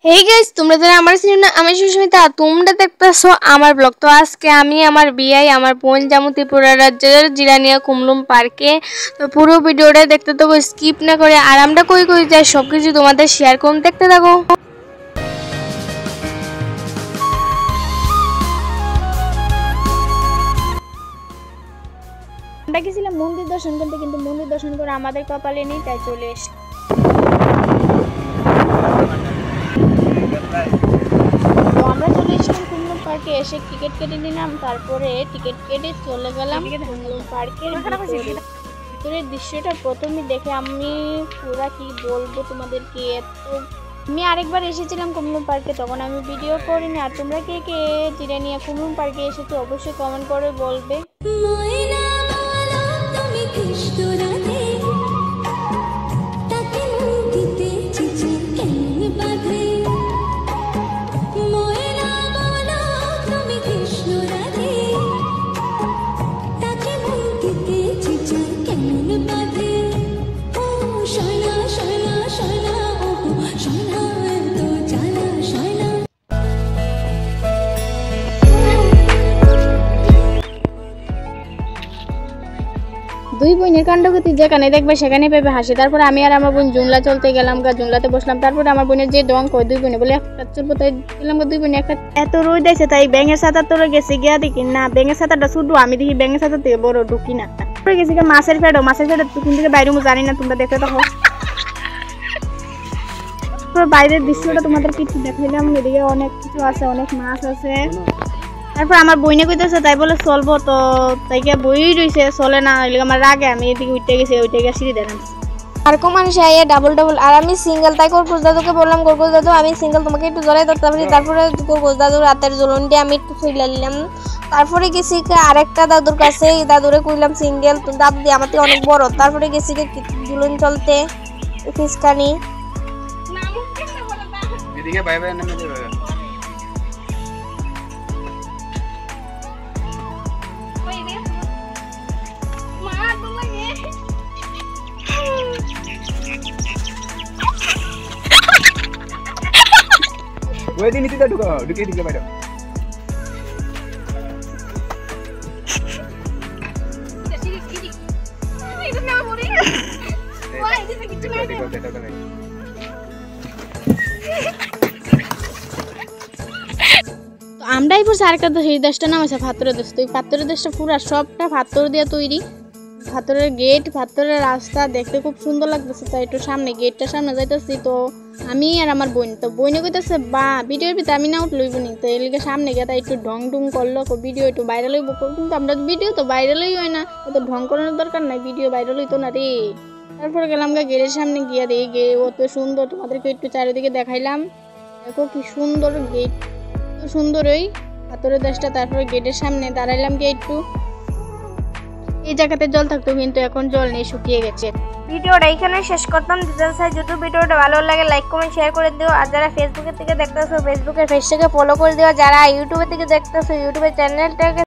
Hey guys, তোমরা যারা আমার চিনো না, আমি সুস্মিতা, তোমরা দেখতেছো আমার ব্লগ। তো আজকে আমি আমার বিয়াই আমার বোন যাবো ত্রিপুরা রাজ্যের জিরানিয়া কুমলুম পার্কে। তো পুরো ভিডিওটা দেখতে থাকো, স্কিপ না করে। আর আমরা কই কই যাই সবকিছু তোমাদের শেয়ার করুন, দেখতে থাকো। আমরা গেছিলাম মন্দির দর্শন করতে, কিন্তু মন্দির দর্শন করে আমাদের কপালে নেই, তাই চলে এসেছি। তো আমরা চলে এসেছিলাম কুমলুম পার্কে। এসে টিকিট কেটে নিলাম, তারপরে টিকিট কেটে চলে গেলাম কুমলুম পার্কের ভিতরের দৃশ্যটা প্রথমে দেখে আমি পুরা কি বলবো তোমাদেরকে। আমি আরেকবার এসেছিলাম কুমলুম পার্কে, তখন আমি ভিডিও করিনি। আর তোমরা কে কে জিরানিয়া কুমলুম পার্কে এসেছো অবশ্যই কমেন্ট করে বলবে। দুই বোনের কাণ্ডগতি যেখানে দেখবে সেখানে পেবে হাসি। তারপরে আমি আর আমার বোন জুমলা চলতে গেলাম, জুমলাতে বসলাম। তারপরে আমার বোনের যে ডং কয়, দুই বোনে বলে একটা চলবো, তাই গেলাম দুই বোনে একটা। এত রোদ আছে তাই ব্যাঙের ছাতা তোরে গেছে গিয়া দেখি না, ব্যাঙের ছাতাটা শুধু আমি দেখি ব্যাঙের ছাতা থেকে বড় ঢুকি না। তারপরে গেছি মাছের ফেডো, মাছের ফেডো তুকুন থেকে বাইরে জানি না, তোমরা দেখতে থাকো। বাইরের দৃশ্যটা তোমাদের কিছু দেখাইলাম। এদিকে অনেক কিছু আছে, অনেক মাছ আছে। তারপর আমার বইনে কইতেছে, তাই বলে চলবো, তো তাইকে বই রইছে, চলে না। আমার রাগে আমি এদিকে উঠতে গেছি, সিঁড়ি দেখান। আর কো মানুষ আইয়া ডাবল ডাবল, আর আমি সিঙ্গেল। তাই গোরগোজ দাদুকে বললাম, গোরগোজ দাদু আমি সিঙ্গেল, তোমাকে একটু জ্বলাই ধরতে পারি। তারপরে গোরগোজ দাদুর রাতের জ্বলন দিয়ে আমি একটু থইলা নিলাম। তারপরে গেছি আরেকটা দাদুর কাছে, এই দাদুরে কইলাম সিঙ্গেল, তো দাদু দিয়ে আমার থেকে অনেক বড়। তারপরে গেছি জ্বলন চলতে ফিসকানি। ওই দিন নিতে ঢুকো, ঢুকে দিকে বাইরে। আমরাই পড়ছি আরেকটা দেশ, এই দেশটা নাম আছে পাথরের দেশ। তো এই পাথরের দেশটা পুরো সবটা পাথর দিয়ে তৈরি, পাথরের গেট, পাথরের রাস্তা, দেখতে খুব সুন্দর লাগতেছে। তাই একটু সামনে গেটটার সামনে যাইতেছি। তো আমি আর আমার বোন, তো বইনে কইতেছে বা ভিডিওর ভিতরে আমি না উঠলইব নি, তো এর লিগে সামনে গিয়ে তাই একটু ঢং ঢুং করলো, ভিডিও একটু ভাইরাল হইব। কিন্তু আমরা ভিডিও তো ভাইরালই হয় না, তো ঢং করানোর দরকার নাই, ভিডিও ভাইরাল হইতো না রে। তারপরে গেলাম গেটের সামনে গিয়া দেখি গে অত সুন্দর, তোমাদেরকে একটু চারিদিকে দেখাইলাম। দেখো কি সুন্দর গেট, তো সুন্দর ওই পাথরের দেশটা। তারপরে গেটের সামনে দাঁড়াইলাম গিয়ে একটু। এই জায়গাতে জল থাকতো, কিন্তু এখন জল নেই, শুকিয়ে গেছে। ভিডিওটা এখানে শেষ করতাম। যদি ভিডিওটা ভালো লাগে লাইক কমেন্ট শেয়ার করে দিও। আর যারা ফেসবুকের থেকে দেখতেছো ফেসবুকের পেজটাকে ফলো করে দিও। যারা ইউটিউবের থেকে দেখতেছো ইউটিউবের চ্যানেলটাকে